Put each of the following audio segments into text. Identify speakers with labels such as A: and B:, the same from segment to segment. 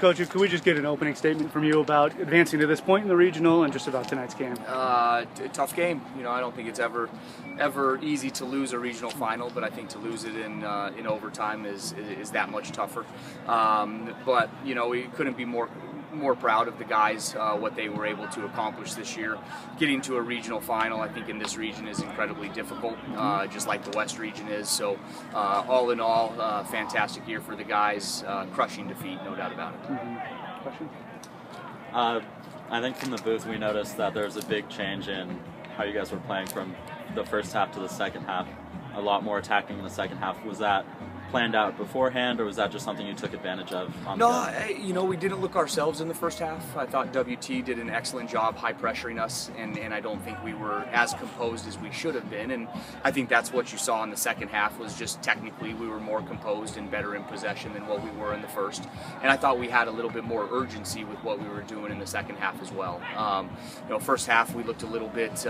A: Coach, could we just get an opening statement from you about advancing to this point in the regional and just about tonight's game?
B: Tough game. I don't think it's ever easy to lose a regional final, but I think to lose it in overtime is that much tougher. But we couldn't be more proud of the guys, what they were able to accomplish this year. Getting to a regional final, I think in this region is incredibly difficult, just like the West region is. So all in all, fantastic year for the guys, crushing defeat, no doubt about it.
A: Question?
C: I think from the booth we noticed that there was a big change in how you guys were playing from the first half to the second half. A lot more attacking in the second half. Was that planned out beforehand, or was that just something you took advantage of?
B: No, we didn't look ourselves in the first half. I thought WT did an excellent job high pressuring us, and I don't think we were as composed as we should have been. And I think that's what you saw in the second half, was just technically we were more composed and better in possession than what we were in the first. And I thought we had a little bit more urgency with what we were doing in the second half as well. First half we looked a little bit.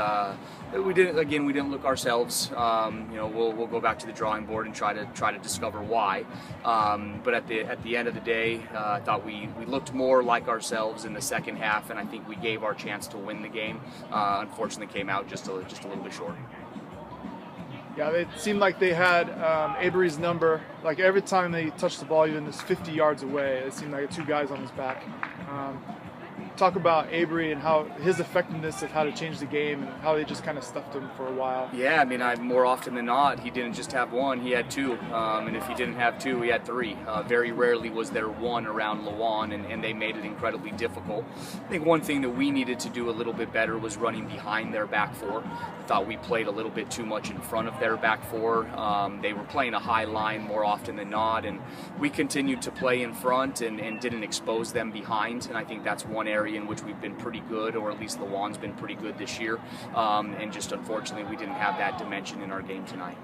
B: We didn't look ourselves. We'll go back to the drawing board and try to discover why. But at the end of the day, I thought we looked more like ourselves in the second half, and I think we gave our chance to win the game. Unfortunately, came out just a little bit short.
D: Yeah, it seemed like they had Avery's number. Like every time they touched the ball, even 50 yards away, it seemed like 2 guys on his back. Talk about Avery and how his effectiveness of how to change the game and how they just kind of stuffed him for a while.
B: Yeah, more often than not, he didn't just have 1, he had 2. And if he didn't have 2, he had 3. Very rarely was there 1 around Lawan, and they made it incredibly difficult. I think one thing that we needed to do a little bit better was running behind their back 4. I thought we played a little bit too much in front of their back 4. They were playing a high line more often than not, and we continued to play in front and didn't expose them behind. And I think that's one area in which we've been pretty good, or at least Lawan's been pretty good this year. And just unfortunately, we didn't have that dimension in our game tonight.